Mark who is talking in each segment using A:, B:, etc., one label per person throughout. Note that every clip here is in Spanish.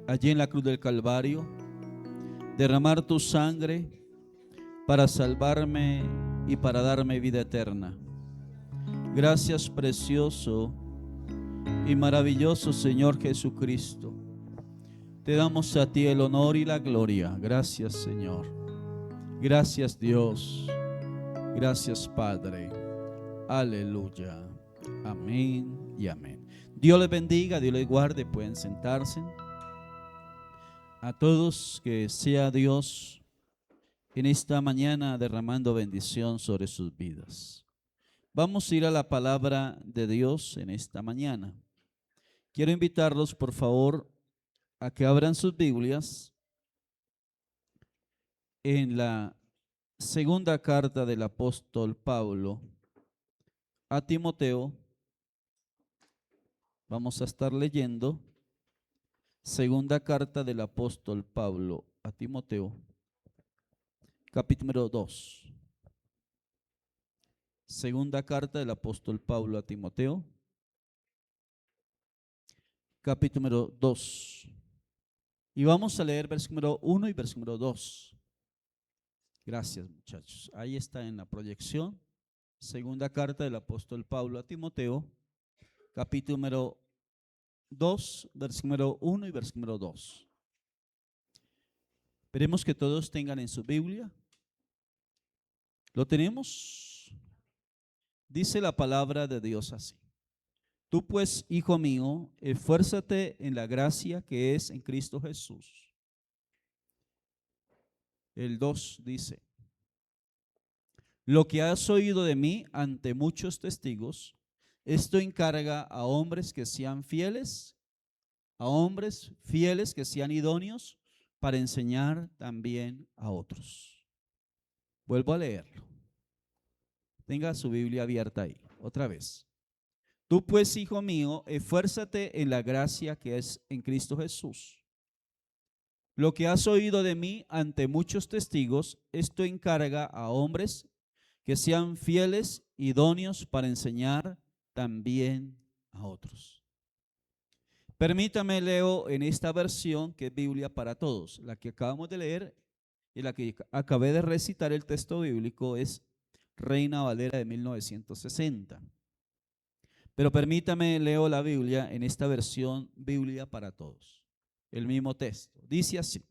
A: allí en la cruz del Calvario, derramar tu sangre para salvarme y para darme vida eterna. Gracias, precioso y maravilloso Señor Jesucristo. Te damos a ti el honor y la gloria. Gracias, Señor. Gracias, Dios. Gracias, Padre. Aleluya. Amén y amén. Dios les bendiga, Dios les guarde. Pueden sentarse. A todos, que sea Dios en esta mañana derramando bendición sobre sus vidas. Vamos a ir a la palabra de Dios en esta mañana. Quiero invitarlos, por favor, a que abran sus Biblias en la segunda carta del apóstol Pablo a Timoteo. Vamos a estar leyendo segunda carta del apóstol Pablo a Timoteo, capítulo 2. Segunda carta del apóstol Pablo a Timoteo, capítulo 2. Y vamos a leer versículo 1 y versículo 2. Gracias, muchachos. Ahí está en la proyección. Segunda carta del apóstol Pablo a Timoteo, capítulo 2, versículo 1 y versículo 2. Esperemos que todos tengan en su Biblia. ¿Lo tenemos? Dice la palabra de Dios así: Tú pues, hijo mío, esfuérzate en la gracia que es en Cristo Jesús. El 2 dice: Lo que has oído de mí ante muchos testigos, esto encarga a hombres que sean fieles, que sean idóneos para enseñar también a otros. Vuelvo a leerlo. Tenga su Biblia abierta ahí, otra vez. Tú pues, hijo mío, esfuérzate en la gracia que es en Cristo Jesús. Lo que has oído de mí ante muchos testigos, esto encarga a hombres que sean fieles, idóneos para enseñar también a otros. Permítame, leo en esta versión que es Biblia para todos. La que acabamos de leer y la que acabé de recitar el texto bíblico es Reina Valera de 1960. Pero permítame, leo la Biblia en esta versión Biblia para todos. El mismo texto. Dice así: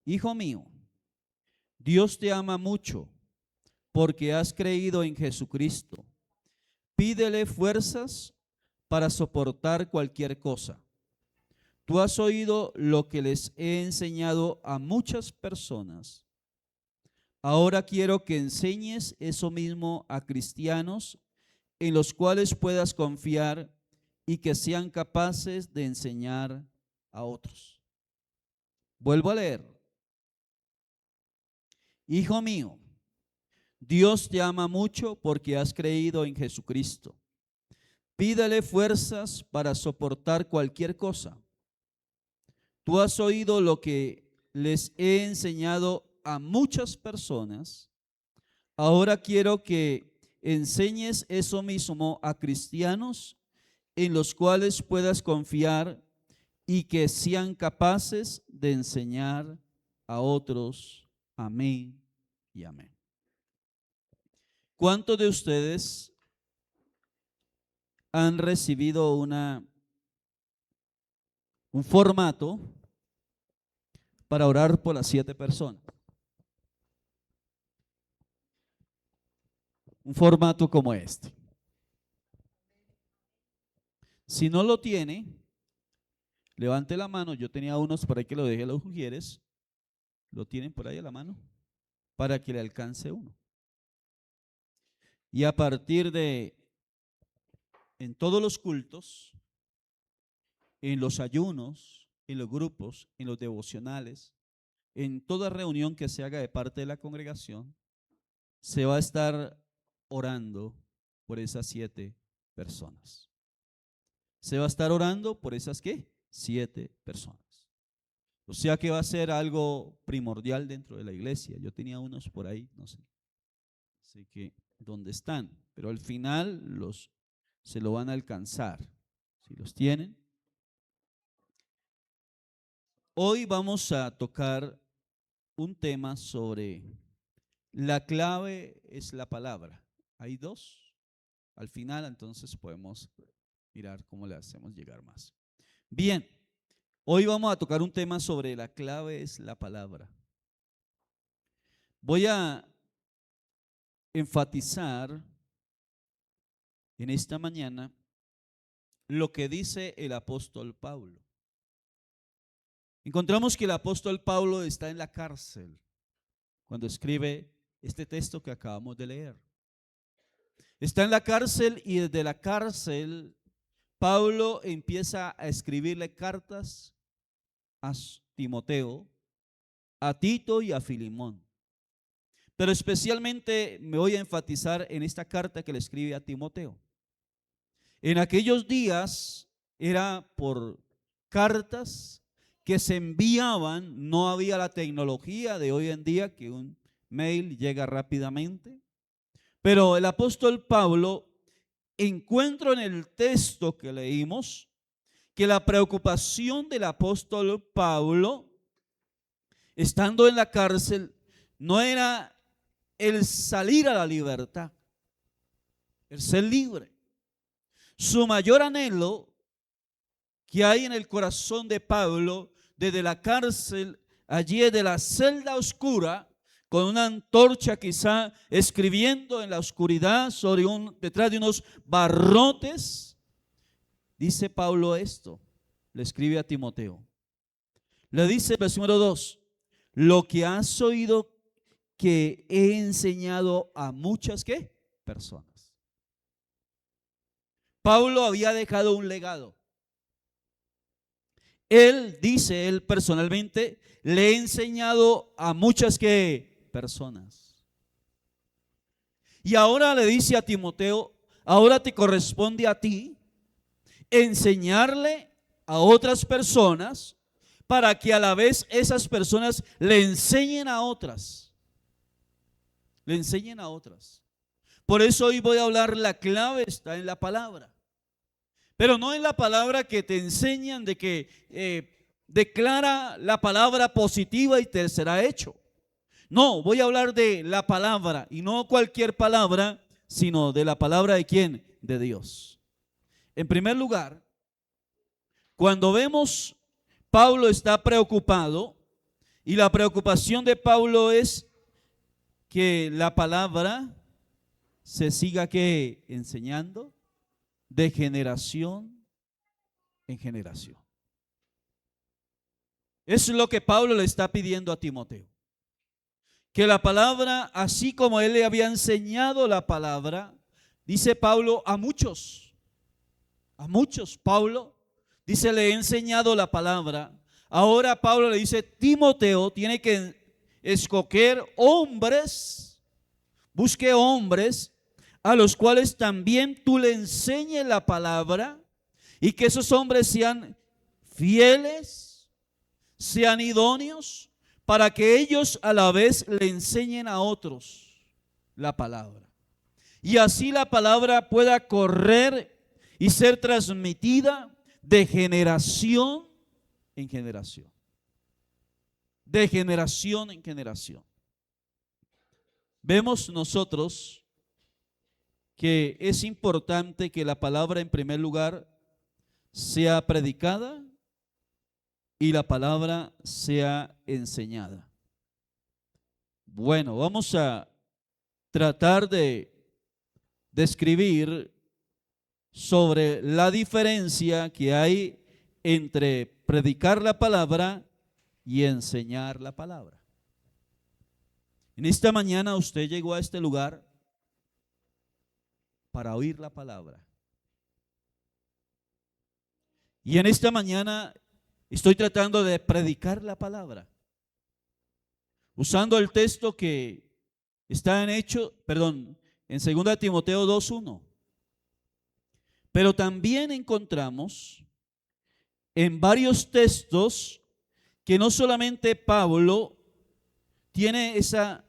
A: Hijo mío, Dios te ama mucho porque has creído en Jesucristo. Pídele fuerzas para soportar cualquier cosa. Tú has oído lo que les he enseñado a muchas personas. Ahora quiero que enseñes eso mismo a cristianos en los cuales puedas confiar y que sean capaces de enseñar a otros. Vuelvo a leer. Hijo mío, Dios te ama mucho porque has creído en Jesucristo. Pídele fuerzas para soportar cualquier cosa. Tú has oído lo que les he enseñado a muchas personas. Ahora quiero que enseñes eso mismo a cristianos en los cuales puedas confiar y que sean capaces de enseñar a otros. Amén y amén. ¿Cuántos de ustedes han recibido un formato para orar por las 7 personas? Un formato como este. Si no lo tiene, levante la mano. Yo tenía unos por ahí que lo dejé a los mujeres. ¿Lo tienen por ahí a la mano? Para que le alcance uno. Y a partir de, en todos los cultos, en los ayunos, en los grupos, en los devocionales, en toda reunión que se haga de parte de la congregación, se va a estar orando por esas 7 personas. Se va a estar orando por esas, ¿qué? 7 personas. O sea que va a ser algo primordial dentro de la iglesia. Yo tenía unos por ahí, no sé que dónde están, pero al final se lo van a alcanzar. Si los tienen. Hoy vamos a tocar un tema sobre la clave es la palabra. Hay dos. Al final, entonces podemos mirar cómo le hacemos llegar más. Bien, hoy vamos a tocar un tema sobre la clave es la palabra. Voy a enfatizar en esta mañana lo que dice el apóstol Pablo. Encontramos que el apóstol Pablo está en la cárcel cuando escribe este texto que acabamos de leer. Está en la cárcel y desde la cárcel Pablo empieza a escribirle cartas a Timoteo, a Tito y a Filemón. Pero especialmente me voy a enfatizar en esta carta que le escribe a Timoteo. En aquellos días era por cartas que se enviaban, no había la tecnología de hoy en día que un mail llega rápidamente. Pero el apóstol Pablo encuentro en el texto que leímos que la preocupación del apóstol Pablo, estando en la cárcel, no era el salir a la libertad, el ser libre. Su mayor anhelo que hay en el corazón de Pablo, desde la cárcel, allí de la celda oscura, con una antorcha quizá escribiendo en la oscuridad sobre detrás de unos barrotes, dice Pablo esto, le escribe a Timoteo. Le dice, versículo 2, lo que has oído que he enseñado a muchas ¿qué? Personas. Pablo había dejado un legado. Él dice, él personalmente, le he enseñado a muchas ¿qué? Personas. Y ahora le dice a Timoteo, ahora te corresponde a ti enseñarle a otras personas para que a la vez esas personas le enseñen a otras. Le enseñen a otras. Por eso hoy voy a hablar, la clave está en la palabra. Pero no en la palabra que te enseñan de que declara la palabra positiva y te será hecho. No, voy a hablar de la palabra y no cualquier palabra, sino de la palabra de ¿quién? De Dios. En primer lugar, cuando vemos Pablo está preocupado y la preocupación de Pablo es que la palabra se siga ¿qué? Enseñando de generación en generación. Eso es lo que Pablo le está pidiendo a Timoteo. Que la palabra, así como él le había enseñado la palabra, dice Pablo a muchos, Pablo dice, le he enseñado la palabra. Ahora Pablo le dice, Timoteo tiene que escoger hombres, busque hombres a los cuales también tú le enseñes la palabra y que esos hombres sean fieles, sean idóneos, para que ellos a la vez le enseñen a otros la palabra. Y así la palabra pueda correr y ser transmitida de generación en generación. De generación en generación. Vemos nosotros que es importante que la palabra en primer lugar sea predicada y la palabra sea enseñada. Bueno, vamos a tratar de describir sobre la diferencia que hay entre predicar la palabra y enseñar la palabra. En esta mañana usted llegó a este lugar para oír la palabra. Y en esta mañana estoy tratando de predicar la palabra, usando el texto que está en en 2 Timoteo 2:1. Pero también encontramos en varios textos que no solamente Pablo tiene esa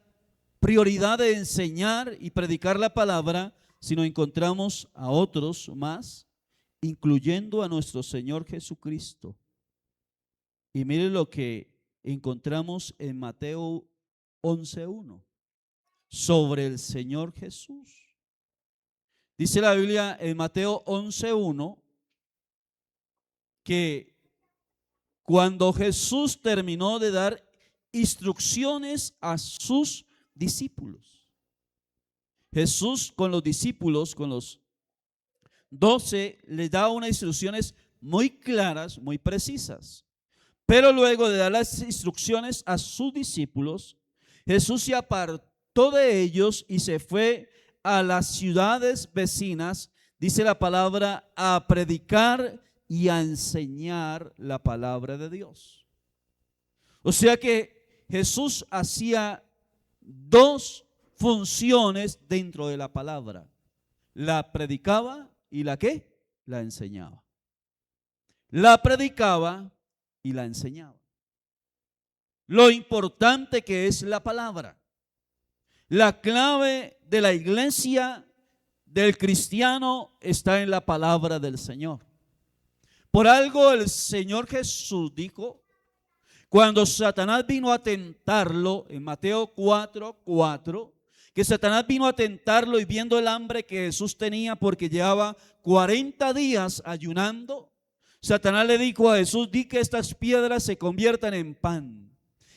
A: prioridad de enseñar y predicar la palabra, sino encontramos a otros más, incluyendo a nuestro Señor Jesucristo. Y mire lo que encontramos en Mateo 11:1 sobre el Señor Jesús. Dice la Biblia en Mateo 11:1 que cuando Jesús terminó de dar instrucciones a sus discípulos, Jesús con los discípulos, con los 12, les da unas instrucciones muy claras, muy precisas. Pero luego de dar las instrucciones a sus discípulos, Jesús se apartó de ellos y se fue a las ciudades vecinas, dice la palabra, a predicar y a enseñar la palabra de Dios. O sea que Jesús hacía dos funciones dentro de la palabra. La predicaba y la ¿qué? La enseñaba. La predicaba y la enseñaba. Lo importante que es la palabra. La clave de la iglesia del cristiano está en la palabra del Señor. Por algo el Señor Jesús dijo, cuando Satanás vino a tentarlo, en Mateo 4:4, que Satanás vino a tentarlo y viendo el hambre que Jesús tenía porque llevaba 40 días ayunando, Satanás le dijo a Jesús, di que estas piedras se conviertan en pan.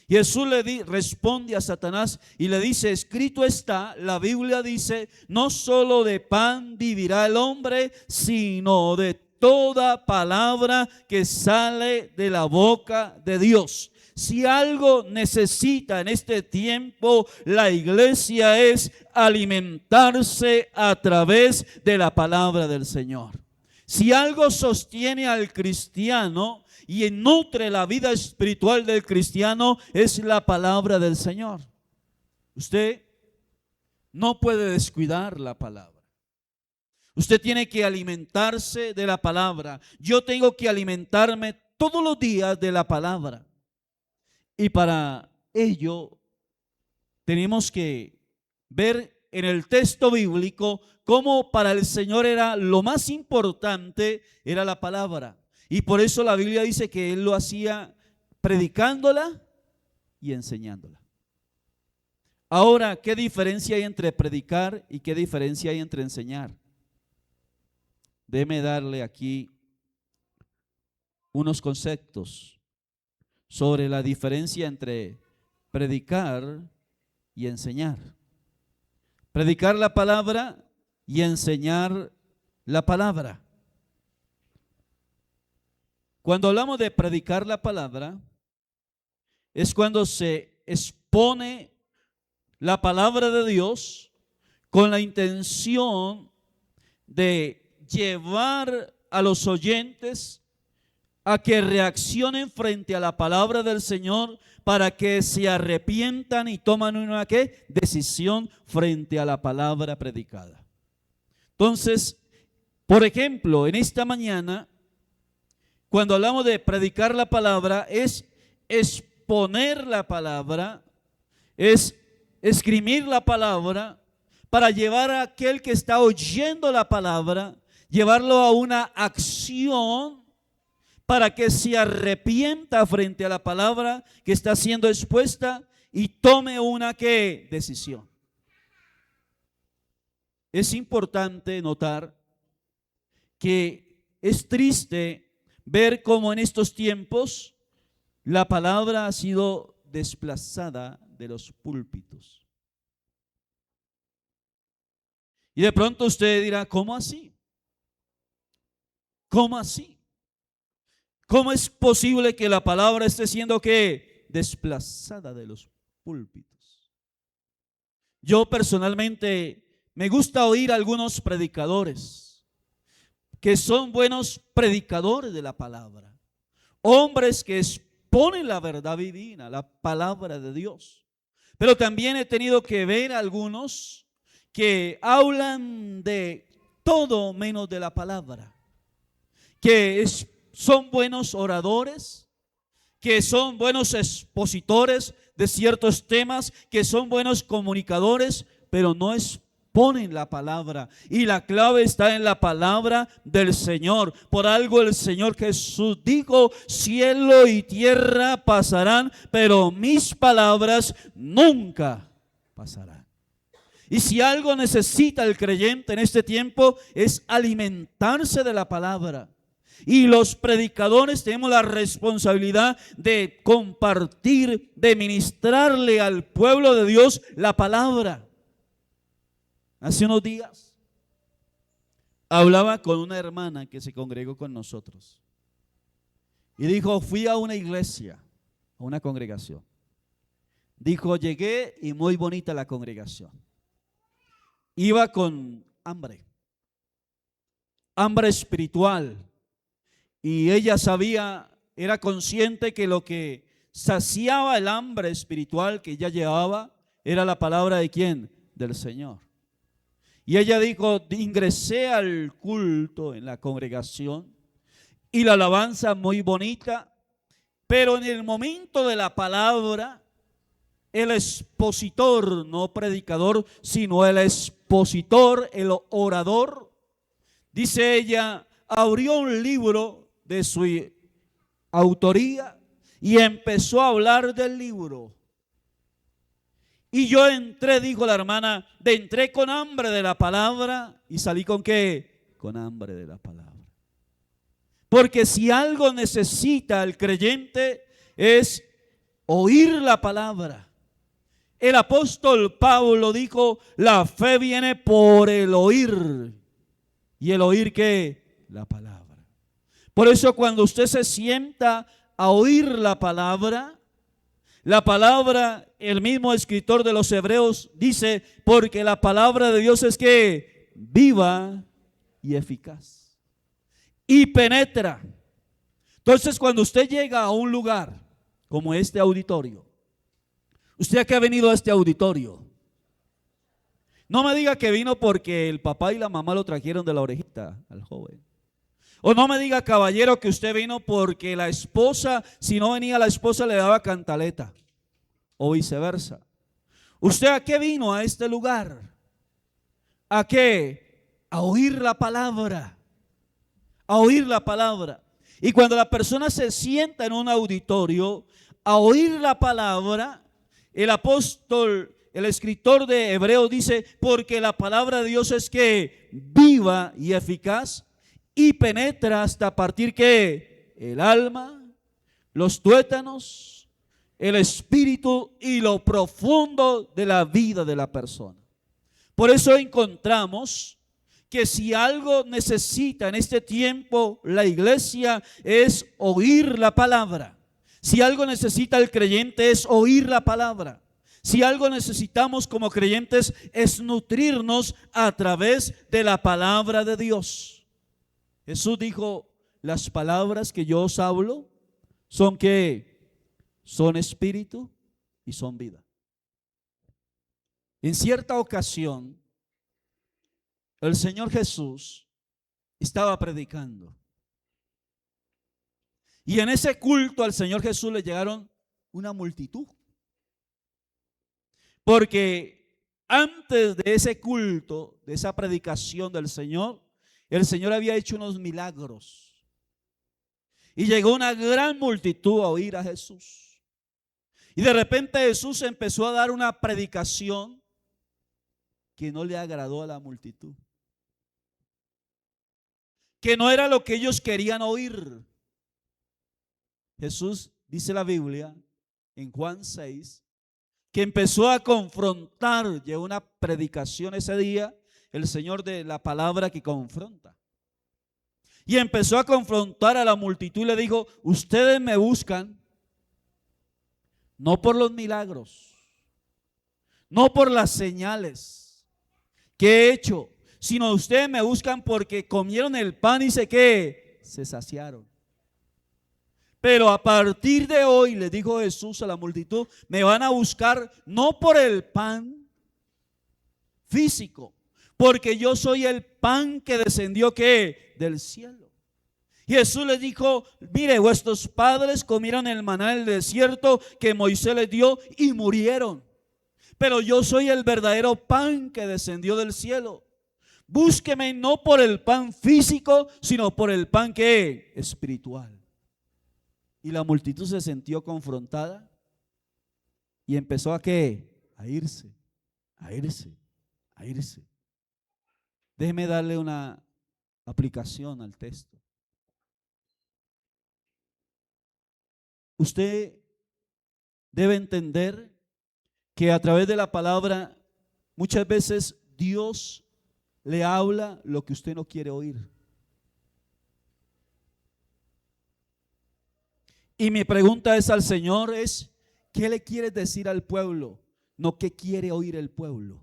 A: Y Jesús responde a Satanás y le dice, escrito está, la Biblia dice, no solo de pan vivirá el hombre, sino de toda palabra que sale de la boca de Dios. Si algo necesita en este tiempo la iglesia es alimentarse a través de la palabra del Señor. Si algo sostiene al cristiano y nutre la vida espiritual del cristiano es la palabra del Señor. Usted no puede descuidar la palabra. Usted tiene que alimentarse de la palabra. Yo tengo que alimentarme todos los días de la palabra. Y para ello tenemos que ver en el texto bíblico cómo para el Señor era lo más importante, era la palabra. Y por eso la Biblia dice que Él lo hacía predicándola y enseñándola. Ahora, ¿qué diferencia hay entre predicar y qué diferencia hay entre enseñar? Déjeme darle aquí unos conceptos sobre la diferencia entre predicar y enseñar. Predicar la palabra y enseñar la palabra. Cuando hablamos de predicar la palabra, es cuando se expone la palabra de Dios con la intención de llevar a los oyentes a que reaccionen frente a la palabra del Señor para que se arrepientan y toman una ¿qué? Decisión frente a la palabra predicada. Entonces, por ejemplo, en esta mañana, cuando hablamos de predicar la palabra, es exponer la palabra, es escribir la palabra para llevar a aquel que está oyendo la palabra, llevarlo a una acción para que se arrepienta frente a la palabra que está siendo expuesta y tome una ¿qué? Decisión. Es importante notar que es triste ver cómo en estos tiempos la palabra ha sido desplazada de los púlpitos. Y de pronto usted dirá, ¿cómo así? ¿Cómo así? ¿Cómo es posible que la palabra esté siendo ¿qué? Desplazada de los púlpitos? Yo personalmente me gusta oír a algunos predicadores que son buenos predicadores de la palabra, hombres que exponen la verdad divina, la palabra de Dios. Pero también he tenido que ver a algunos que hablan de todo menos de la palabra, que son buenos oradores, que son buenos expositores de ciertos temas, que son buenos comunicadores, pero no ponen la palabra, y la clave está en la palabra del Señor. Por algo el Señor Jesús dijo: cielo y tierra pasarán, pero mis palabras nunca pasarán. Y si algo necesita el creyente en este tiempo es alimentarse de la palabra. Y los predicadores tenemos la responsabilidad de compartir, de ministrarle al pueblo de Dios la palabra. Hace unos días hablaba con una hermana que se congregó con nosotros y dijo: fui a una iglesia, a una congregación. Dijo: llegué y muy bonita la congregación. Iba con hambre espiritual, y ella sabía, era consciente que lo que saciaba el hambre espiritual que ella llevaba era la palabra ¿de quién? Del Señor. Y ella dijo: ingresé al culto en la congregación y la alabanza muy bonita, pero en el momento de la palabra, el expositor, no predicador, sino el expositor, el orador, dice ella, abrió un libro de su autoría y empezó a hablar del libro. Y yo entré, dijo la hermana, entré con hambre de la palabra y salí ¿con qué? Con hambre de la palabra. Porque si algo necesita el creyente es oír la palabra. El apóstol Pablo dijo: la fe viene por el oír. ¿Y el oír qué? La palabra. Por eso cuando usted se sienta a oír la palabra, el mismo escritor de los Hebreos dice: porque la palabra de Dios es que viva y eficaz y penetra. Entonces cuando usted llega a un lugar como este auditorio, usted que ha venido a este auditorio, no me diga que vino porque el papá y la mamá lo trajeron de la orejita al joven. O no me diga, caballero, que usted vino porque la esposa, si no venía la esposa, le daba cantaleta. O viceversa. ¿Usted a qué vino a este lugar? ¿A qué? A oír la palabra. A oír la palabra. Y cuando la persona se sienta en un auditorio a oír la palabra, el apóstol, el escritor de Hebreos dice: porque la palabra de Dios es que viva y eficaz y penetra hasta partir que el alma, los tuétanos, el espíritu y lo profundo de la vida de la persona. Por eso encontramos que si algo necesita en este tiempo la iglesia es oír la palabra. Si algo necesita el creyente es oír la palabra. Si algo necesitamos como creyentes es nutrirnos a través de la palabra de Dios. Jesús dijo: las palabras que yo os hablo son ¿qué? Son espíritu y son vida. En cierta ocasión, el Señor Jesús estaba predicando. Y en ese culto al Señor Jesús le llegaron una multitud. Porque antes de ese culto, de esa predicación del Señor, el Señor había hecho unos milagros. Y llegó una gran multitud a oír a Jesús. Y de repente Jesús empezó a dar una predicación que no le agradó a la multitud. Que no era lo que ellos querían oír. Jesús, dice la Biblia, en Juan 6, que empezó a confrontar, llevó una predicación ese día, el Señor, de la palabra que confronta. Y empezó a confrontar a la multitud y le dijo: ustedes me buscan no por los milagros, no por las señales que he hecho, sino ustedes me buscan porque comieron el pan y se saciaron. Pero a partir de hoy, le dijo Jesús a la multitud, me van a buscar no por el pan físico, porque yo soy el pan que descendió ¿qué? Del cielo. Y Jesús les dijo: mire, vuestros padres comieron el maná en el desierto que Moisés les dio y murieron. pero yo soy el verdadero pan que descendió del cielo. Búsqueme no por el pan físico, sino por el pan que es espiritual. Y la multitud se sintió confrontada y empezó a ¿qué? A irse, a irse, a irse. Déjeme darle una aplicación al texto. Usted debe entender que a través de la palabra muchas veces Dios le habla lo que usted no quiere oír. Y mi pregunta es al Señor es, ¿qué le quieres decir al pueblo? No, ¿qué quiere oír el pueblo?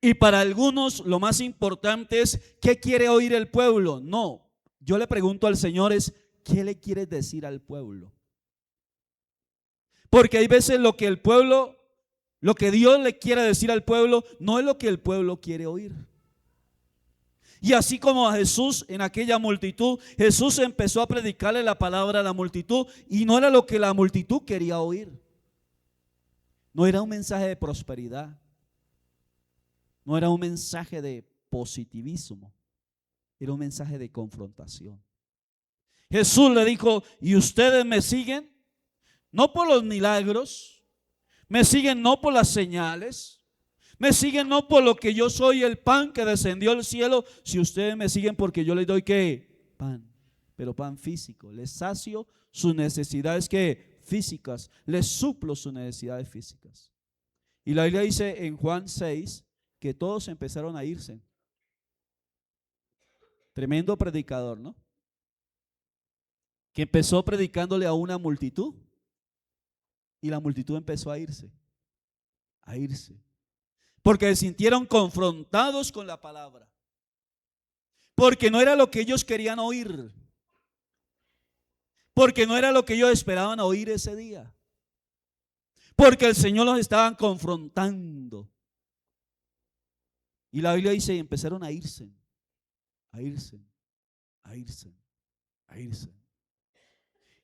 A: Y para algunos lo más importante es, ¿qué quiere oír el pueblo? No, yo le pregunto al Señor es, ¿qué le quieres decir al pueblo? Porque hay veces lo que el pueblo, lo que Dios le quiere decir al pueblo, no es lo que el pueblo quiere oír. Y así como a Jesús en aquella multitud, Jesús empezó a predicarle la palabra a la multitud y no era lo que la multitud quería oír. No era un mensaje de prosperidad, no era un mensaje de positivismo, era un mensaje de confrontación. Jesús le dijo, ¿y ustedes me siguen? No por los milagros, me siguen no por las señales, me siguen no por lo que yo soy el pan que descendió del cielo. Si ustedes me siguen porque yo les doy ¿qué? Pan, pero pan físico. Les sacio sus necesidades ¿qué? Físicas, les suplo sus necesidades físicas. Y la Biblia dice en Juan 6 que todos empezaron a irse. Tremendo predicador, ¿no? Que empezó predicándole a una multitud y la multitud empezó a irse, a irse. Porque se sintieron confrontados con la palabra. Porque no era lo que ellos querían oír. Porque no era lo que ellos esperaban oír ese día. Porque el Señor los estaba confrontando. Y la Biblia dice, y empezaron a irse, a irse, a irse, a irse.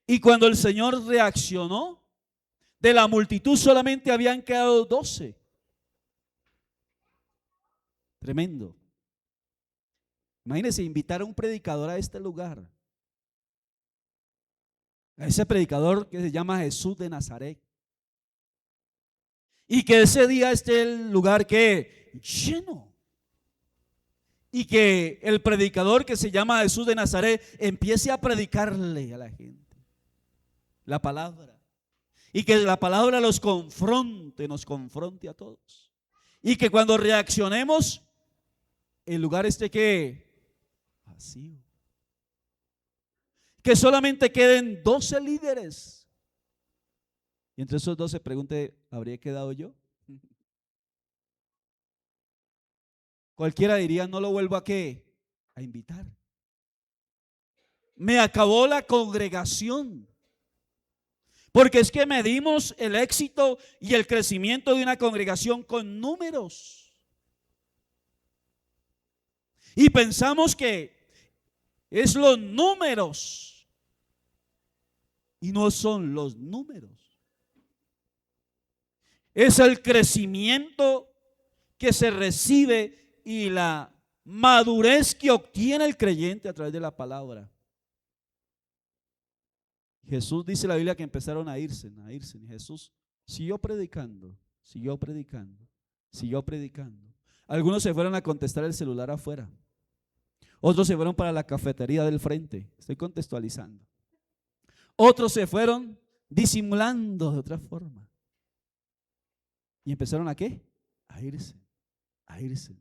A: Y cuando el Señor reaccionó, de la multitud solamente habían quedado 12. Tremendo. Imagínense invitar a un predicador a este lugar. A ese predicador que se llama Jesús de Nazaret. Y que ese día esté el lugar que lleno. Y que el predicador que se llama Jesús de Nazaret empiece a predicarle a la gente la palabra. Y que la palabra los confronte, nos confronte a todos. Y que cuando reaccionemos, el lugar esté que vacío. Que solamente queden 12 líderes. Y entre esos 12 pregunte, ¿habría quedado yo? Cualquiera diría, no lo vuelvo a ¿qué? A invitar. Me acabó la congregación. Porque es que medimos el éxito y el crecimiento de una congregación con números. Y pensamos que es los números. Y no son los números. Es el crecimiento que se recibe y la madurez que obtiene el creyente a través de la palabra. Jesús dice la Biblia que empezaron a irse, a irse. Y Jesús siguió predicando, siguió predicando, siguió predicando. Algunos se fueron a contestar el celular afuera. Otros se fueron para la cafetería del frente. Estoy contextualizando. Otros se fueron disimulando de otra forma. ¿Y empezaron a qué? A irse, a irse.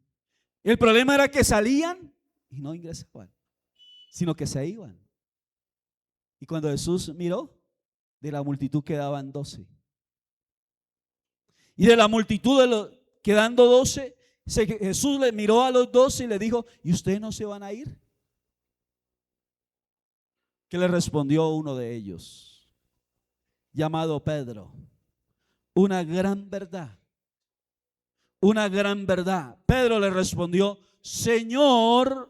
A: El problema era que salían y no ingresaban, sino que se iban. Y cuando Jesús miró, de la multitud quedaban 12. Y de la multitud quedando 12, Jesús le miró a los 12 y le dijo, ¿y ustedes no se van a ir? ¿Qué le respondió uno de ellos? Llamado Pedro. Una gran verdad. Una gran verdad. Pedro le respondió, Señor.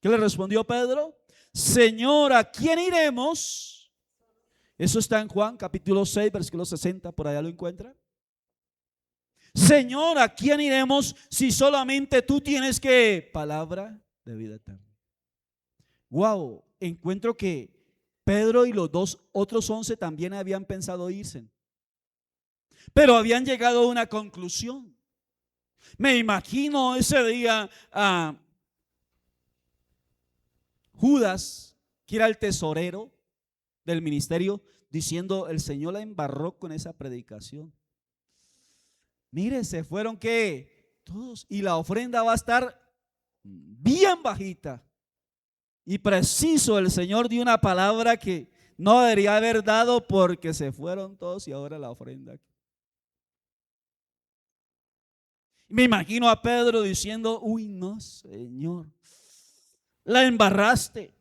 A: ¿Qué le respondió Pedro? Señor, ¿a quién iremos? Eso está en Juan capítulo 6, versículo 60, por allá lo encuentra. Señor, ¿a quién iremos si solamente tú tienes que palabra de vida eterna? Wow, encuentro que Pedro y los otros 11 también habían pensado irse, pero habían llegado a una conclusión. Me imagino ese día a Judas, que era el tesorero del ministerio, diciendo: el Señor la embarró con esa predicación. Mire, se fueron que todos, y la ofrenda va a estar bien bajita. Y preciso, el Señor dio una palabra que no debería haber dado, porque se fueron todos y ahora la ofrenda. Me imagino a Pedro diciendo: uy, no, Señor, la embarraste.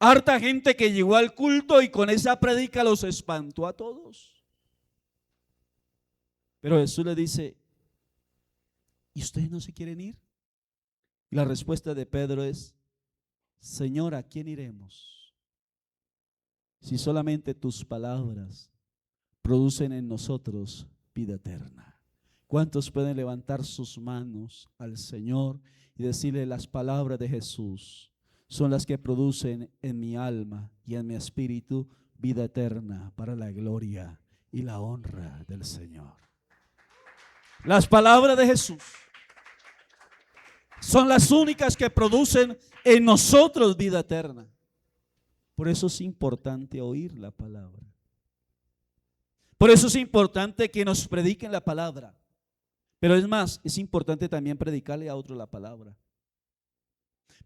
A: Harta gente que llegó al culto y con esa predica los espantó a todos. Pero Jesús le dice: ¿y ustedes no se quieren ir? Y la respuesta de Pedro es: Señor, ¿a quién iremos si solamente tus palabras producen en nosotros vida eterna? ¿Cuántos pueden levantar sus manos al Señor y decirle: las palabras de Jesús son las que producen en mi alma y en mi espíritu vida eterna para la gloria y la honra del Señor? Las palabras de Jesús son las únicas que producen en nosotros vida eterna. Por eso es importante oír la palabra. Por eso es importante que nos prediquen la palabra. Pero es más, es importante también predicarle a otros la palabra.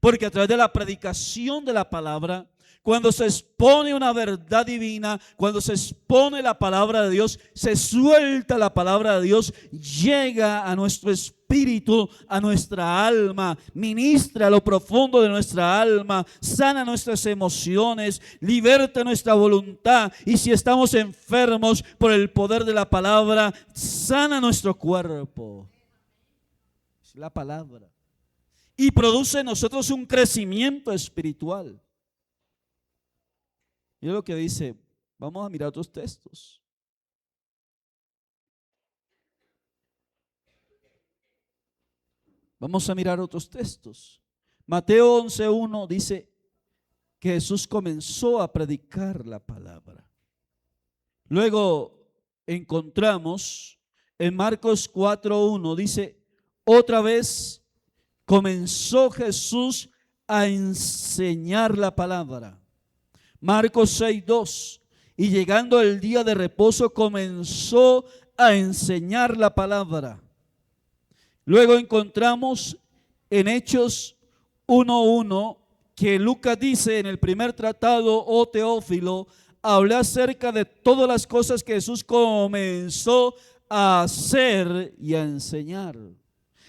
A: Porque a través de la predicación de la palabra, cuando se expone una verdad divina, cuando se expone la palabra de Dios, se suelta la palabra de Dios, llega a nuestro espíritu, a nuestra alma, ministra lo profundo de nuestra alma, sana nuestras emociones, liberta nuestra voluntad, y si estamos enfermos, por el poder de la palabra, sana nuestro cuerpo. Es la palabra. Y produce en nosotros un crecimiento espiritual. Y es lo que dice. Vamos a mirar otros textos. Vamos a mirar otros textos. Mateo 11:1 dice que Jesús comenzó a predicar la palabra. Luego encontramos en Marcos 4:1, dice: otra vez comenzó Jesús a enseñar la palabra. Marcos 6:2, y llegando el día de reposo comenzó a enseñar la palabra. Luego encontramos en Hechos 1:1 que Lucas dice en el primer tratado: oh Teófilo, hablé acerca de todas las cosas que Jesús comenzó a hacer y a enseñar.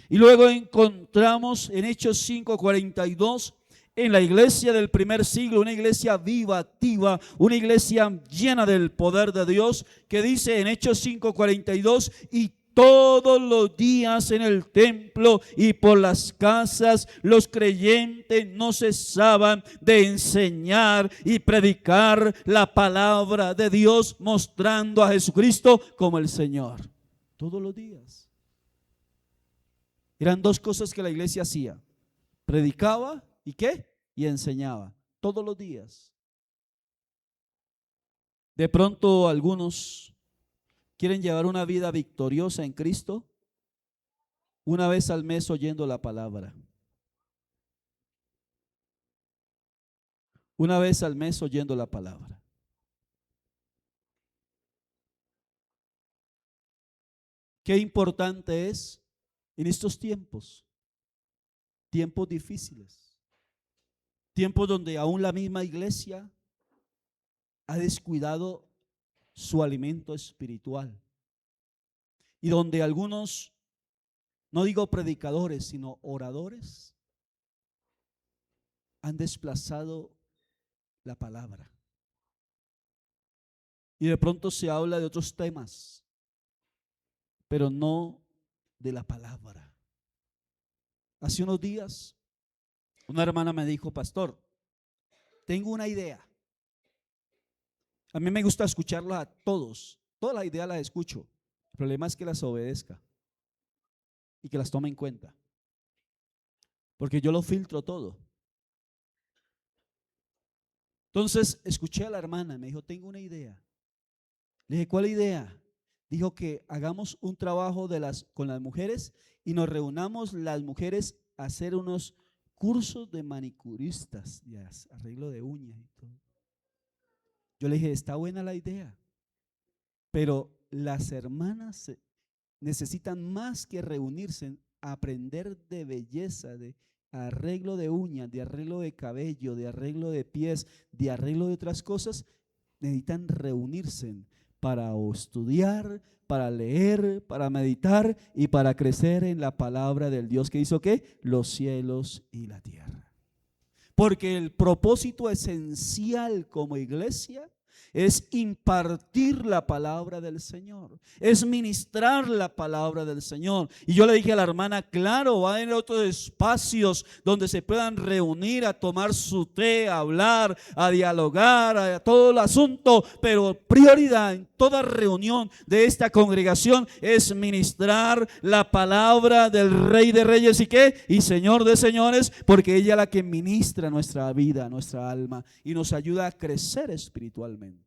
A: Y luego encontramos en Hechos 5:42, en la iglesia del primer siglo, una iglesia viva, activa, una iglesia llena del poder de Dios, que dice en Hechos 5:42: y todos los días en el templo y por las casas los creyentes no cesaban de enseñar y predicar la palabra de Dios, mostrando a Jesucristo como el Señor. Todos los días. Eran dos cosas que la iglesia hacía: predicaba y ¿qué? Y enseñaba todos los días. De pronto algunos quieren llevar una vida victoriosa en Cristo una vez al mes oyendo la palabra. Una vez al mes oyendo la palabra. Qué importante es en estos tiempos, tiempos difíciles, tiempos donde aún la misma iglesia ha descuidado su alimento espiritual, y donde algunos, no digo predicadores, sino oradores, han desplazado la palabra. Y de pronto se habla de otros temas, pero no de la palabra. Hace unos días, una hermana me dijo: pastor, tengo una idea. A mí me gusta escucharlos a todos. Todas las ideas las escucho. El problema es que las obedezca y que las tome en cuenta. Porque yo lo filtro todo. Entonces escuché a la hermana, me dijo, tengo una idea. Le dije, ¿cuál idea? Dijo que hagamos un trabajo con las mujeres y nos reunamos las mujeres a hacer unos cursos de manicuristas, de arreglo de uñas y todo. Yo le dije, está buena la idea, pero las hermanas necesitan más que reunirse, aprender de belleza, de arreglo de uñas, de arreglo de cabello, de arreglo de pies, de arreglo de otras cosas. Necesitan reunirse para estudiar, para leer, para meditar y para crecer en la palabra del Dios que hizo ¿qué? Los cielos y la tierra. Porque el propósito esencial como iglesia es impartir la palabra del Señor, es ministrar la palabra del Señor. Y yo le dije a la hermana, claro, va a haber otros espacios donde se puedan reunir a tomar su té, a hablar, a dialogar, a todo el asunto, pero prioridad en toda reunión de esta congregación es ministrar la palabra del Rey de Reyes y ¿qué? Y Señor de Señores, porque ella es la que ministra nuestra vida, nuestra alma y nos ayuda a crecer espiritualmente.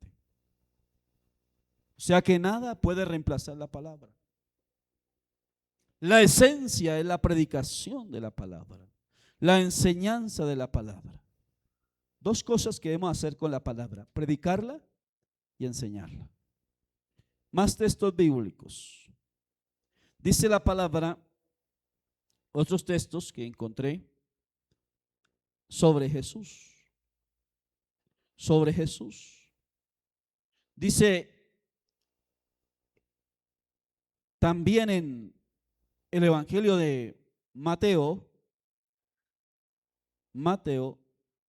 A: O sea que nada puede reemplazar la palabra. La esencia es la predicación de la palabra, la enseñanza de la palabra. Dos cosas que debemos hacer con la palabra: predicarla y enseñarla. Más textos bíblicos. Dice la palabra, otros textos que encontré sobre Jesús. Sobre Jesús. Dice también en el Evangelio de Mateo,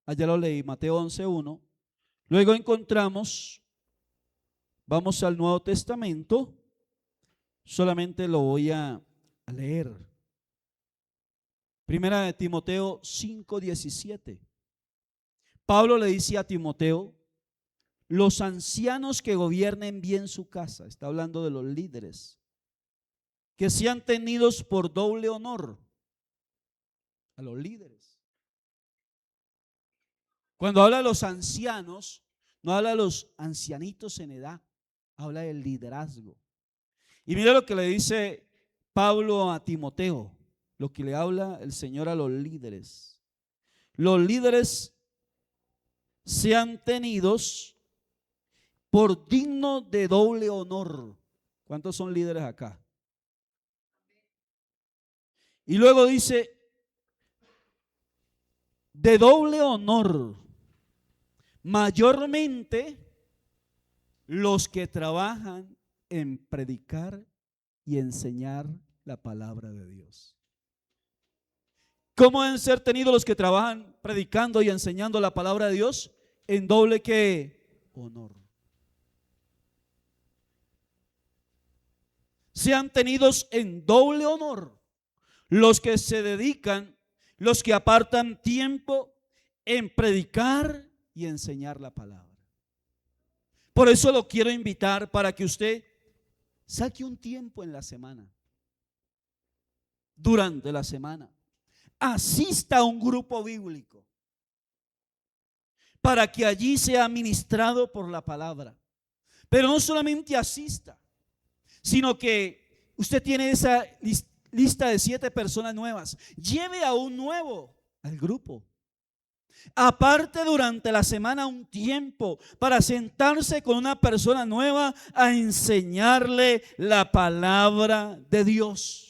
A: allá lo leí, Mateo 11:1. Luego encontramos, vamos al Nuevo Testamento, solamente lo voy a leer. Primera de Timoteo 5:17. Pablo le dice a Timoteo, los ancianos que gobiernen bien su casa, está hablando de los líderes, que sean tenidos por doble honor. A los líderes. Cuando habla de los ancianos, no habla de los ancianitos en edad, habla del liderazgo. Y mira lo que le dice Pablo a Timoteo, lo que le habla el Señor a los líderes. Los líderes sean tenidos por digno de doble honor. ¿Cuántos son líderes acá? Y luego dice, de doble honor, mayormente los que trabajan en predicar y enseñar la palabra de Dios. ¿Cómo deben ser tenidos los que trabajan predicando y enseñando la palabra de Dios? En doble ¿qué? Honor. Sean tenidos en doble honor los que se dedican, los que apartan tiempo en predicar y enseñar la palabra. Por eso lo quiero invitar para que usted saque un tiempo en la semana, durante la semana, asista a un grupo bíblico para que allí sea ministrado por la palabra. Pero no solamente asista, sino que usted tiene esa lista de 7 personas nuevas, lleve a un nuevo al grupo. Aparte durante la semana un tiempo para sentarse con una persona nueva a enseñarle la palabra de Dios.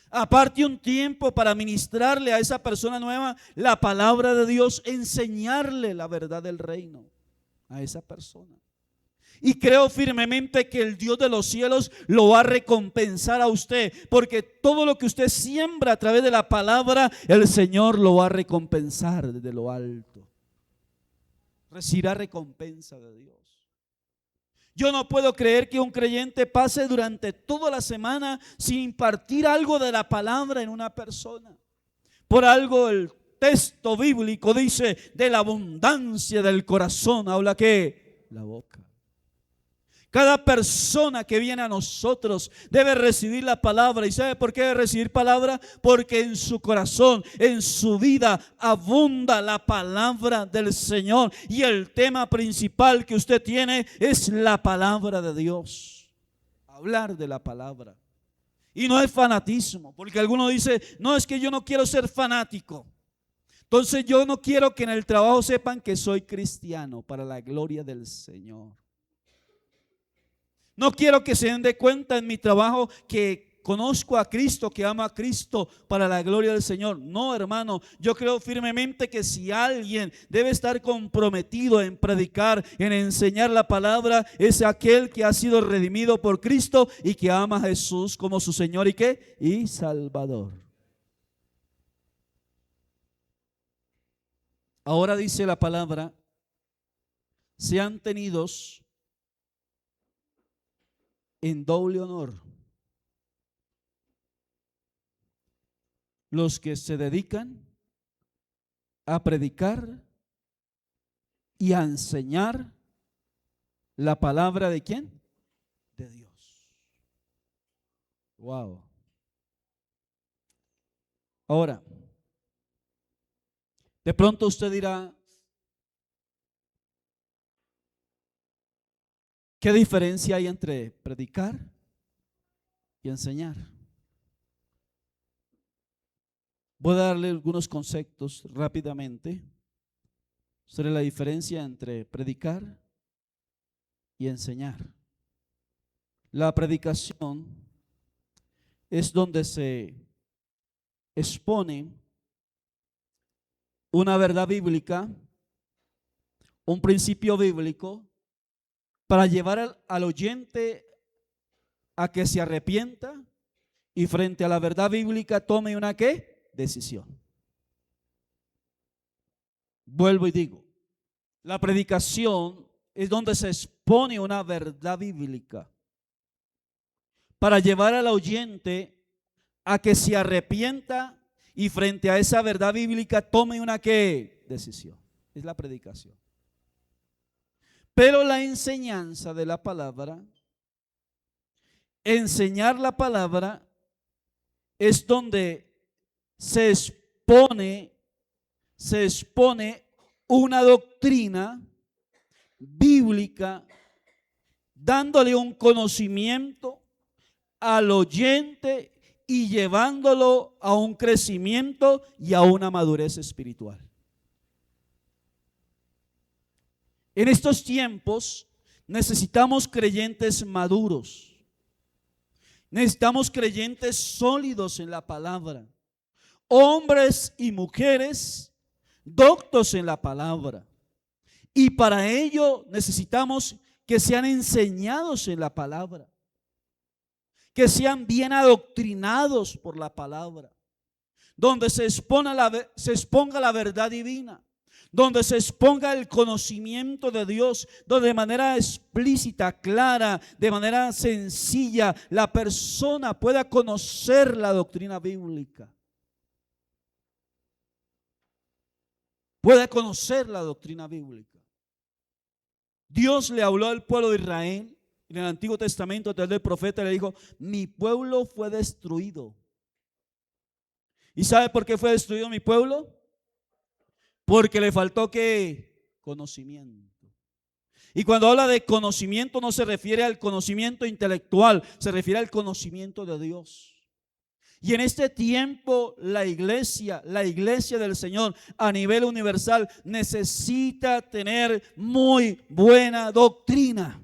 A: Aparte un tiempo para ministrarle a esa persona nueva la palabra de Dios, enseñarle la verdad del reino a esa persona. Y creo firmemente que el Dios de los cielos lo va a recompensar a usted, porque todo lo que usted siembra a través de la palabra, el Señor lo va a recompensar desde lo alto. Recibirá recompensa de Dios. Yo no puedo creer que un creyente pase durante toda la semana sin impartir algo de la palabra en una persona. Por algo el texto bíblico dice, de la abundancia del corazón habla ¿qué? La boca. Cada persona que viene a nosotros debe recibir la palabra. ¿Y sabe por qué debe recibir palabra? Porque en su corazón, en su vida, abunda la palabra del Señor. Y el tema principal que usted tiene es la palabra de Dios. Hablar de la palabra. Y no es fanatismo, porque alguno dice, no, es que yo no quiero ser fanático. Entonces yo no quiero que en el trabajo sepan que soy cristiano para la gloria del Señor. No quiero que se den de cuenta en mi trabajo que conozco a Cristo, que amo a Cristo para la gloria del Señor. No, hermano, yo creo firmemente que si alguien debe estar comprometido en predicar, en enseñar la palabra, es aquel que ha sido redimido por Cristo y que ama a Jesús como su Señor y ¿qué? Y Salvador. Ahora dice la palabra, sean tenidos en doble honor los que se dedican a predicar y a enseñar la palabra de ¿quién? De Dios. Wow. Ahora, de pronto usted dirá, ¿qué diferencia hay entre predicar y enseñar? Voy a darle algunos conceptos rápidamente sobre la diferencia entre predicar y enseñar. La predicación es donde se expone una verdad bíblica, un principio bíblico, para llevar al oyente a que se arrepienta y frente a la verdad bíblica tome una ¿qué? Decisión. Vuelvo y digo, la predicación es donde se expone una verdad bíblica para llevar al oyente a que se arrepienta y frente a esa verdad bíblica tome una ¿qué? Decisión. Es la predicación. Pero la enseñanza de la palabra, enseñar la palabra, es donde se expone una doctrina bíblica, dándole un conocimiento al oyente y llevándolo a un crecimiento y a una madurez espiritual. En estos tiempos necesitamos creyentes maduros. Necesitamos creyentes sólidos en la palabra. Hombres y mujeres doctos en la palabra. Y para ello necesitamos que sean enseñados en la palabra. Que sean bien adoctrinados por la palabra. Donde se exponga la verdad divina. Donde se exponga el conocimiento de Dios, donde de manera explícita, clara, de manera sencilla, la persona pueda conocer la doctrina bíblica. Pueda conocer la doctrina bíblica. Dios le habló al pueblo de Israel en el Antiguo Testamento a través del profeta, le dijo: mi pueblo fue destruido. ¿Y sabe por qué fue destruido mi pueblo? Porque le faltó ¿qué? Conocimiento. Y cuando habla de conocimiento no se refiere al conocimiento intelectual, se refiere al conocimiento de Dios. Y en este tiempo la iglesia del Señor a nivel universal necesita tener muy buena doctrina.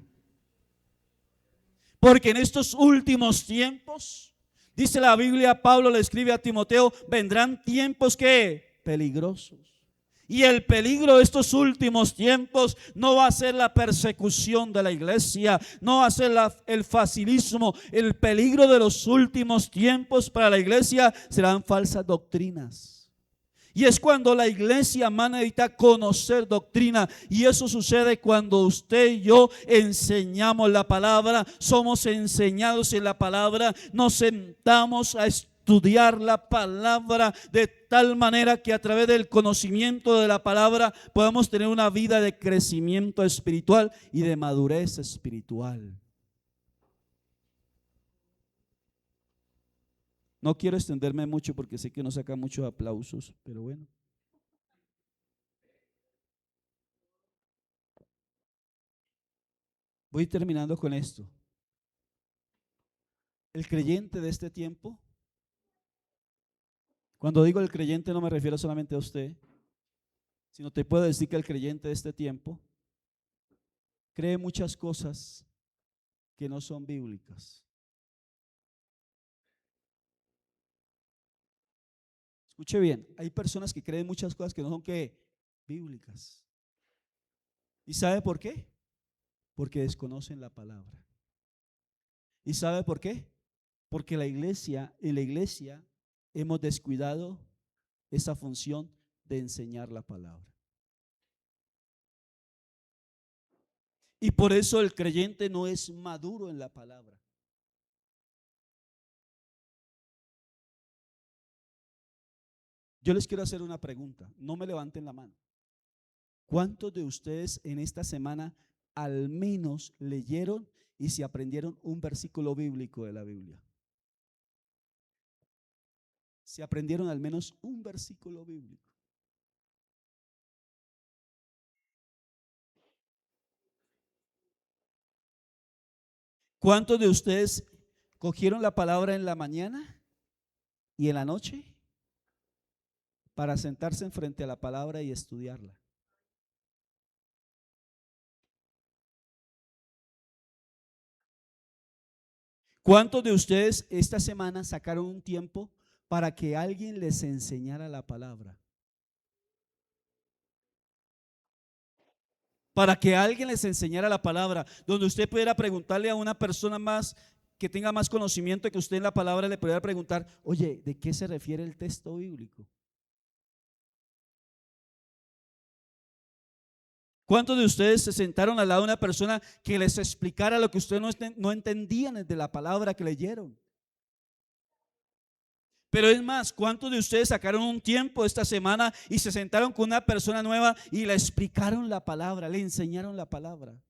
A: Porque en estos últimos tiempos, dice la Biblia, Pablo le escribe a Timoteo, vendrán tiempos ¿qué? Peligrosos. Y el peligro de estos últimos tiempos no va a ser la persecución de la iglesia, no va a ser el facilismo. El peligro de los últimos tiempos para la iglesia serán falsas doctrinas. Y es cuando la iglesia más necesita conocer doctrina. Y eso sucede cuando usted y yo enseñamos la palabra, somos enseñados en la palabra, nos sentamos a estudiar la palabra de tal manera que a través del conocimiento de la palabra podamos tener una vida de crecimiento espiritual y de madurez espiritual. No quiero extenderme mucho porque sé que no saca muchos aplausos, pero bueno. Voy terminando con esto. El creyente de este tiempo, cuando digo el creyente no me refiero solamente a usted, sino te puedo decir que el creyente de este tiempo cree muchas cosas que no son bíblicas. Escuche bien, hay personas que creen muchas cosas que no son ¿qué? Bíblicas. ¿Y sabe por qué? Porque desconocen la palabra. ¿Y sabe por qué? Porque en la iglesia hemos descuidado esa función de enseñar la palabra. Y por eso el creyente no es maduro en la palabra. Yo les quiero hacer una pregunta, no me levanten la mano. ¿Cuántos de ustedes en esta semana al menos leyeron y se aprendieron un versículo bíblico de la Biblia? Se aprendieron al menos un versículo bíblico. ¿Cuántos de ustedes cogieron la palabra en la mañana y en la noche para sentarse enfrente a la palabra y estudiarla? ¿Cuántos de ustedes esta semana sacaron un tiempo para que alguien les enseñara la palabra? Para que alguien les enseñara la palabra, donde usted pudiera preguntarle a una persona más que tenga más conocimiento que usted en la palabra, le pudiera preguntar, oye, ¿de qué se refiere el texto bíblico? ¿Cuántos de ustedes se sentaron al lado de una persona que les explicara lo que ustedes no entendían de la palabra que leyeron? Pero es más, ¿cuántos de ustedes sacaron un tiempo esta semana y se sentaron con una persona nueva y le explicaron la palabra, le enseñaron la palabra?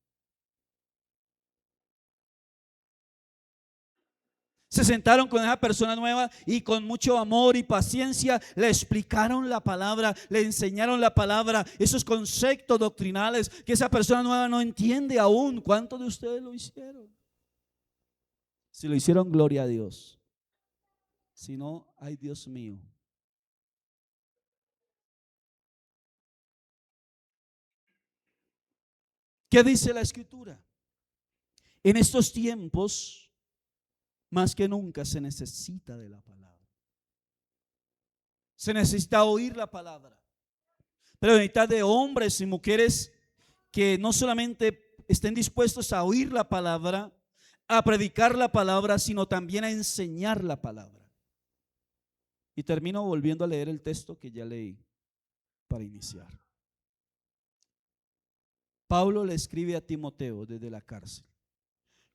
A: Se sentaron con esa persona nueva y con mucho amor y paciencia le explicaron la palabra, le enseñaron la palabra, esos conceptos doctrinales que esa persona nueva no entiende aún. ¿Cuántos de ustedes lo hicieron? Si lo hicieron, gloria a Dios. Si no, ay Dios mío. ¿Qué dice la Escritura? En estos tiempos, más que nunca, se necesita de la palabra. Se necesita oír la palabra. Pero necesita de hombres y mujeres que no solamente estén dispuestos a oír la palabra, a predicar la palabra, sino también a enseñar la palabra. Y termino volviendo a leer el texto que ya leí para iniciar. Pablo le escribe a Timoteo desde la cárcel,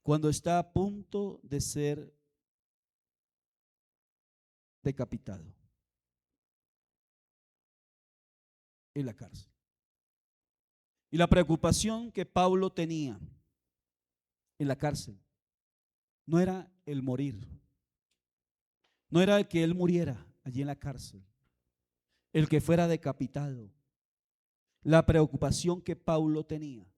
A: cuando está a punto de ser decapitado en la cárcel. Y la preocupación que Pablo tenía en la cárcel no era el morir, no era el que él muriera allí en la cárcel, el que fuera decapitado. La preocupación que Pablo tenía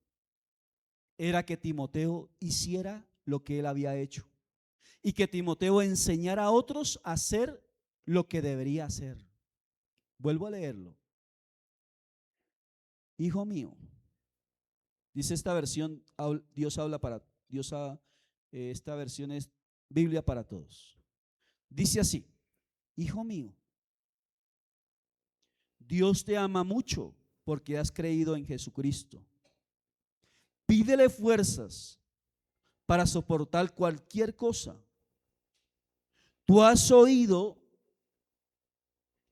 A: era que Timoteo hiciera lo que él había hecho y que Timoteo enseñara a otros a hacer lo que debería hacer. Vuelvo a leerlo. Hijo mío, dice esta versión, Dios habla para Dios. Esta versión es Biblia para todos. Dice así: hijo mío, Dios te ama mucho porque has creído en Jesucristo. Pídele fuerzas para soportar cualquier cosa. Tú has oído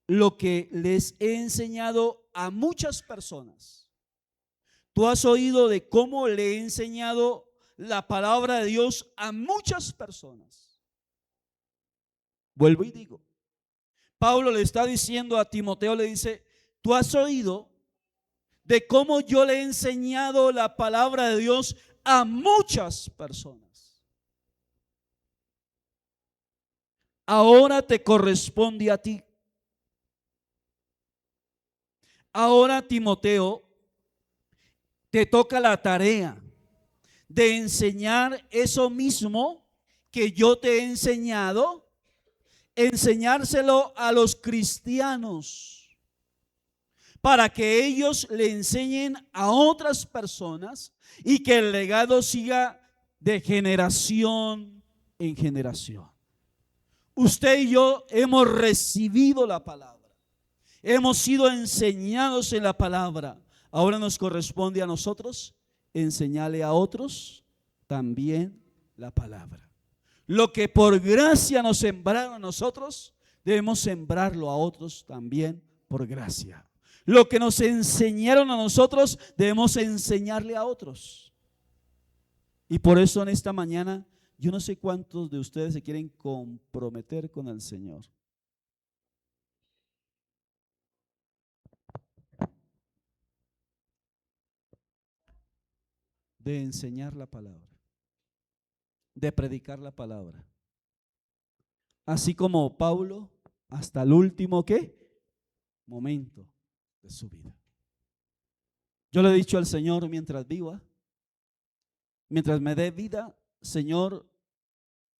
A: lo que les he enseñado a muchas personas. Tú has oído de cómo le he enseñado la palabra de Dios a muchas personas. Vuelvo y digo, Pablo le está diciendo a Timoteo, le dice, tú has oído de cómo yo le he enseñado la palabra de Dios a muchas personas. Ahora te corresponde a ti. Ahora, Timoteo, te toca la tarea de enseñar eso mismo que yo te he enseñado, enseñárselo a los cristianos, para que ellos le enseñen a otras personas y que el legado siga de generación en generación. Usted y yo hemos recibido la palabra, hemos sido enseñados en la palabra. Ahora nos corresponde a nosotros enseñarle a otros también la palabra. Lo que por gracia nos sembraron a nosotros, debemos sembrarlo a otros también por gracia. Lo que nos enseñaron a nosotros, debemos enseñarle a otros. Y por eso en esta mañana, yo no sé cuántos de ustedes se quieren comprometer con el Señor. De enseñar la palabra, de predicar la palabra. Así como Pablo, hasta el último ¿qué? Momento de su vida. Yo le he dicho al Señor mientras viva, mientras me dé vida, Señor,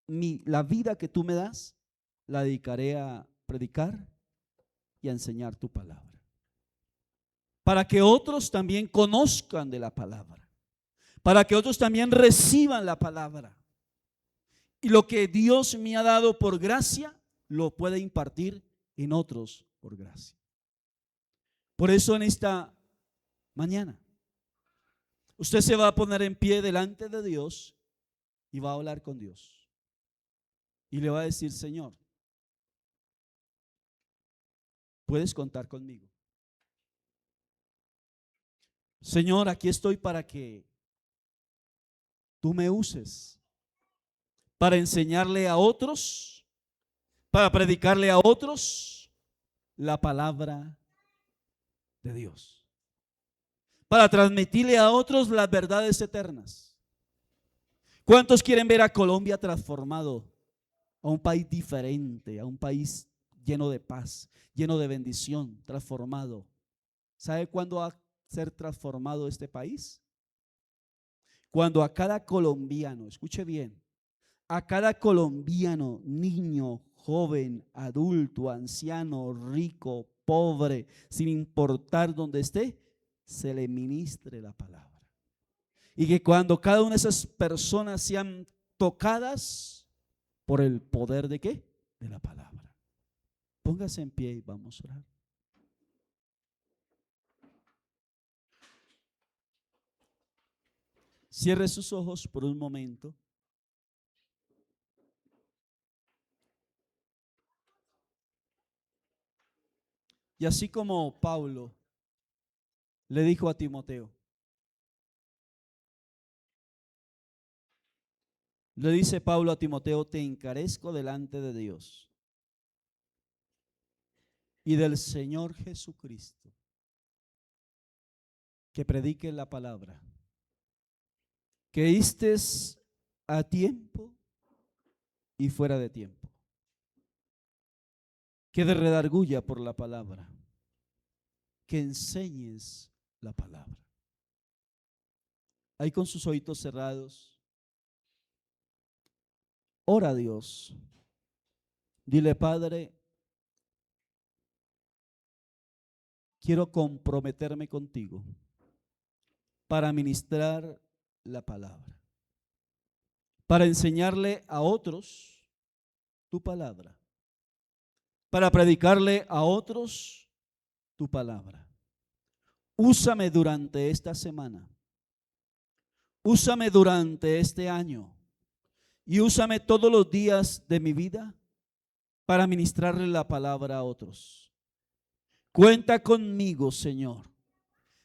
A: la vida que tú me das, la dedicaré a predicar y a enseñar tu palabra. Para que otros también conozcan de la palabra. Para que otros también reciban la palabra. Y lo que Dios me ha dado por gracia, lo puede impartir en otros por gracia. Por eso en esta mañana, usted se va a poner en pie delante de Dios y va a hablar con Dios. Y le va a decir, Señor, puedes contar conmigo. Señor, aquí estoy para que tú me uses, para enseñarle a otros, para predicarle a otros la palabra de Dios, para transmitirle a otros las verdades eternas. ¿Cuántos quieren ver a Colombia transformado a un país diferente, a un país lleno de paz, lleno de bendición, transformado? ¿Sabe cuándo va a ser transformado este país? Cuando a cada colombiano, escuche bien, a cada colombiano, niño, joven, adulto, anciano, rico, pobre, sin importar dónde esté, se le ministre la palabra. Y que cuando cada una de esas personas sean tocadas por el poder de ¿qué? De la palabra. Póngase en pie y vamos a orar. Cierre sus ojos por un momento. Y así como Pablo le dijo a Timoteo, le dice Pablo a Timoteo, te encarezco delante de Dios y del Señor Jesucristo, que predique la palabra, que estés a tiempo y fuera de tiempo, que de redarguya por la palabra, que enseñes la palabra. Ahí con sus oídos cerrados, ora a Dios. Dile, Padre, quiero comprometerme contigo para ministrar la palabra, para enseñarle a otros tu palabra, para predicarle a otros tu palabra. Úsame durante esta semana, úsame durante este año y úsame todos los días de mi vida para ministrarle la palabra a otros. Cuenta conmigo, Señor.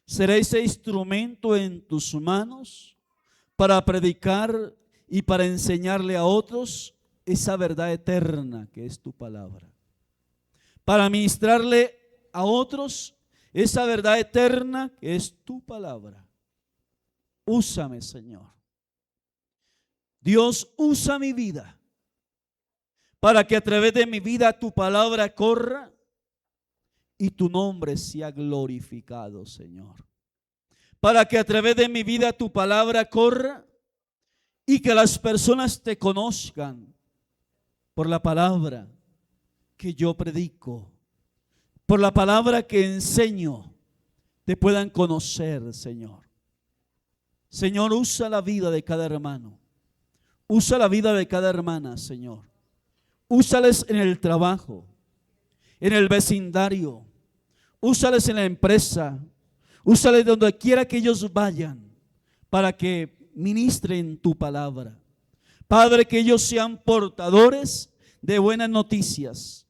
A: Seré ese instrumento en tus manos para predicar y para enseñarle a otros esa verdad eterna que es tu palabra. para ministrarle a otros esa verdad eterna que es tu palabra. Úsame, Señor. Dios, usa mi vida para que a través de mi vida tu palabra corra y tu nombre sea glorificado, Señor. Para que a través de mi vida tu palabra corra y que las personas te conozcan por la palabra que yo predico, por la palabra que enseño, te puedan conocer, Señor. Señor, usa la vida de cada hermano. Usa la vida de cada hermana, Señor. Úsales en el trabajo, en el vecindario. Úsales en la empresa. Úsales donde quiera que ellos vayan para que ministren tu palabra. Padre, que ellos sean portadores de buenas noticias.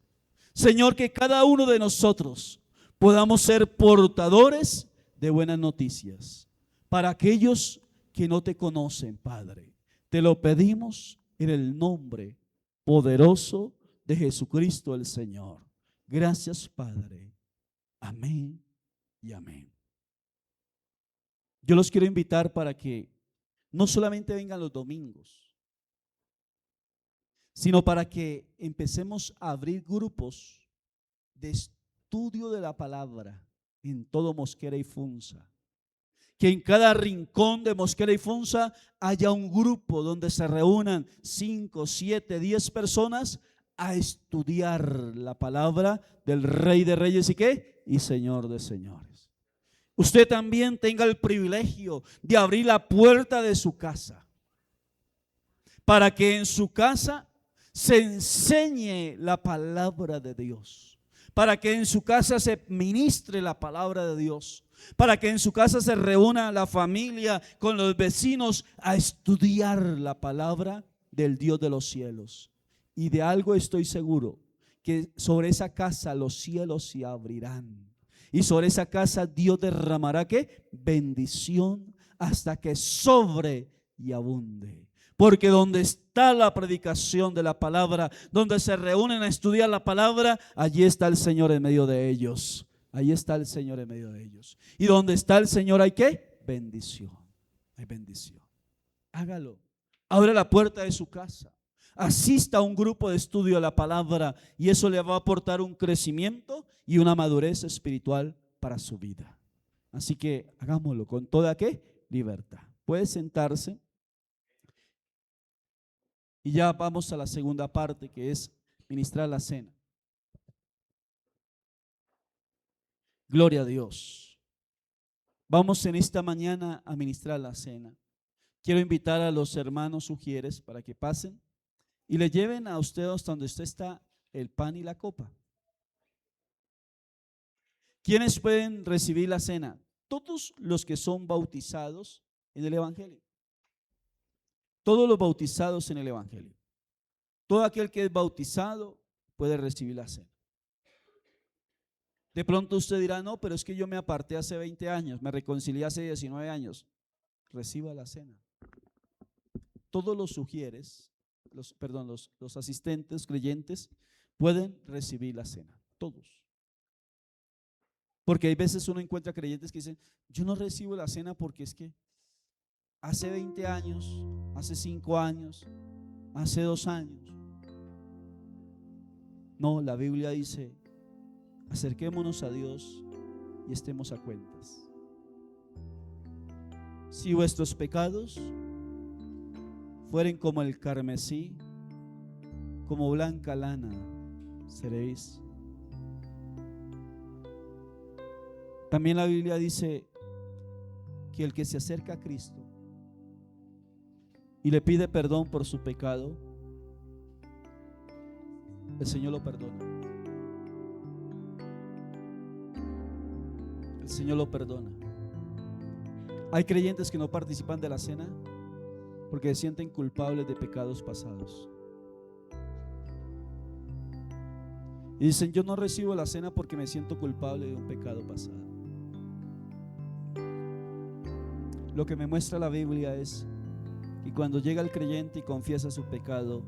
A: Señor, que cada uno de nosotros podamos ser portadores de buenas noticias para aquellos que no te conocen, Padre. Te lo pedimos en el nombre poderoso de Jesucristo el Señor. Gracias, Padre. Amén y amén. Yo los quiero invitar para que no solamente vengan los domingos, sino para que empecemos a abrir grupos de estudio de la palabra en todo Mosquera y Funza. Que en cada rincón de Mosquera y Funza haya un grupo donde se reúnan 5, 7, 10 personas a estudiar la palabra del Rey de Reyes y ¿qué? Y Señor de Señores. Usted también tenga el privilegio de abrir la puerta de su casa para que en su casa se enseñe la palabra de Dios, para que en su casa se ministre la palabra de Dios, para que en su casa se reúna la familia con los vecinos a estudiar la palabra del Dios de los cielos. Y de algo estoy seguro, que sobre esa casa los cielos se abrirán. Y sobre esa casa Dios derramará ¿qué? Bendición hasta que sobre y abunde. Porque donde está la predicación de la palabra, donde se reúnen a estudiar la palabra, allí está el Señor en medio de ellos. Ahí está el Señor en medio de ellos. Y donde está el Señor hay ¿qué? Bendición. Hay bendición. Hágalo. Abra la puerta de su casa. Asista a un grupo de estudio de la palabra y eso le va a aportar un crecimiento y una madurez espiritual para su vida. Así que hagámoslo con toda ¿qué? Libertad. Puede sentarse. Y ya vamos a la segunda parte, que es ministrar la cena. Gloria a Dios. Vamos en esta mañana a ministrar la cena. Quiero invitar a los hermanos sugieres para que pasen y le lleven a usted hasta donde usted está el pan y la copa. ¿Quiénes pueden recibir la cena? Todos los que son bautizados en el Evangelio. Todos los bautizados en el Evangelio. Todo aquel que es bautizado puede recibir la cena. De pronto usted dirá, no, pero es que yo me aparté hace 20 años, me reconcilié hace 19 años. Reciba la cena. Todos los sugieres, los asistentes creyentes pueden recibir la cena. Todos. Porque hay veces uno encuentra creyentes que dicen, yo no recibo la cena porque es que hace 20 años, hace 5 años, hace 2 años. No, la Biblia dice, acerquémonos a Dios y estemos a cuentas. Si vuestros pecados fueren como el carmesí, como blanca lana seréis. También la Biblia dice que el que se acerca a Cristo y le pide perdón por su pecado, el Señor lo perdona. El Señor lo perdona. Hay creyentes que no participan de la cena porque se sienten culpables de pecados pasados. Y dicen, yo no recibo la cena porque me siento culpable de un pecado pasado. Lo que me muestra la Biblia es que cuando llega el creyente y confiesa su pecado,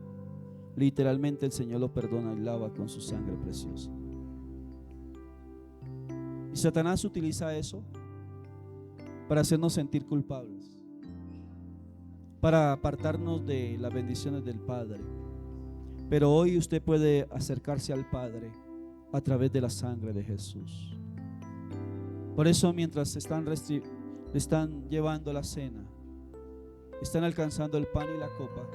A: literalmente el Señor lo perdona y lava con su sangre preciosa. Y Satanás utiliza eso para hacernos sentir culpables, para apartarnos de las bendiciones del Padre. Pero hoy usted puede acercarse al Padre a través de la sangre de Jesús. Por eso, mientras están llevando la cena, están alcanzando el pan y la copa,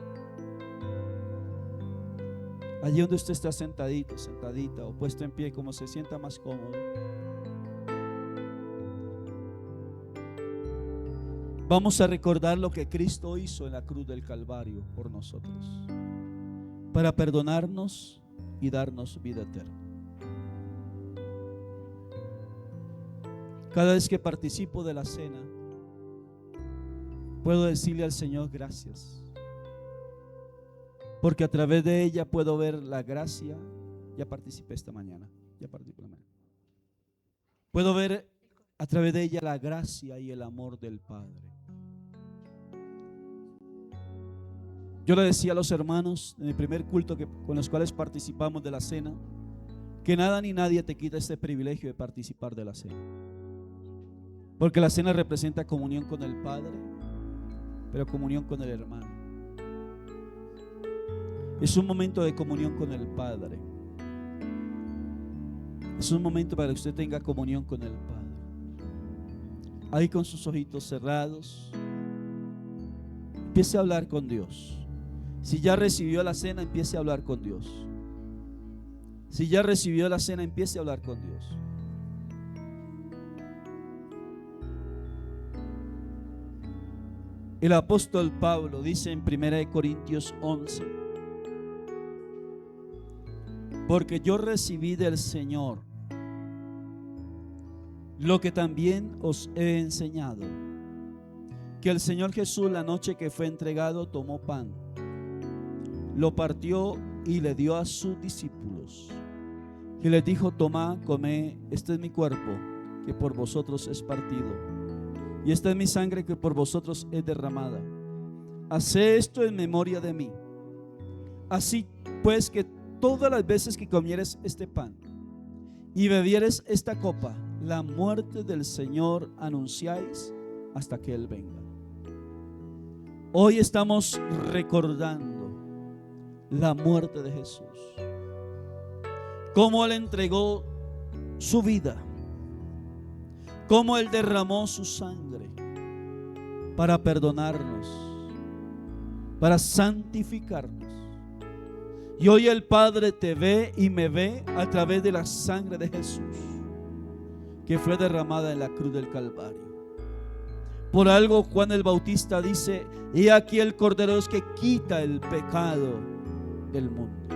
A: allí donde usted está sentadito, sentadita o puesto en pie, como se sienta más cómodo, vamos a recordar lo que Cristo hizo en la cruz del Calvario por nosotros, para perdonarnos y darnos vida eterna. Cada vez que participo de la cena, puedo decirle al Señor gracias, porque a través de ella puedo ver la gracia. Ya participé esta mañana, puedo ver a través de ella la gracia y el amor del Padre. Yo le decía a los hermanos en el primer culto con los cuales participamos de la cena, que nada ni nadie te quita este privilegio de participar de la cena, porque la cena representa comunión con el Padre, pero comunión con el hermano. Es un momento de comunión con el Padre. Es un momento para que usted tenga comunión con el Padre. Ahí con sus ojitos cerrados, empiece a hablar con Dios. Si ya recibió la cena, empiece a hablar con Dios. Si ya recibió la cena, empiece a hablar con Dios. El apóstol Pablo dice en 1 Corintios 11: porque yo recibí del Señor lo que también os he enseñado, que el Señor Jesús, la noche que fue entregado, tomó pan, lo partió y le dio a sus discípulos, y les dijo: tomad, comed, este es mi cuerpo, que por vosotros es partido, y esta es mi sangre, que por vosotros es derramada. Haced esto en memoria de mí. Así pues, que todas las veces que comieres este pan y bebieres esta copa, la muerte del Señor anunciáis hasta que Él venga. Hoy estamos recordando la muerte de Jesús, cómo Él entregó su vida, cómo Él derramó su sangre para perdonarnos, para santificarnos. Y hoy el Padre te ve y me ve a través de la sangre de Jesús, que fue derramada en la cruz del Calvario. Por algo Juan el Bautista dice: he aquí el Cordero de Dios que quita el pecado del mundo.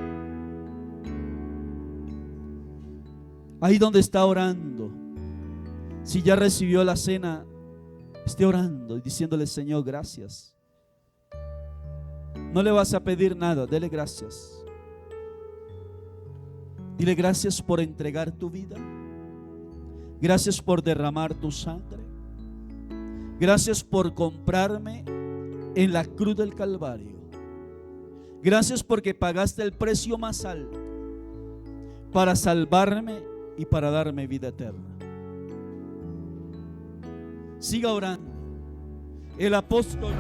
A: Ahí donde está orando, si ya recibió la cena, esté orando y diciéndole: Señor, gracias. No le vas a pedir nada, dele gracias. Dile: gracias por entregar tu vida, gracias por derramar tu sangre, gracias por comprarme en la cruz del Calvario, gracias porque pagaste el precio más alto para salvarme y para darme vida eterna. Siga orando. El apóstol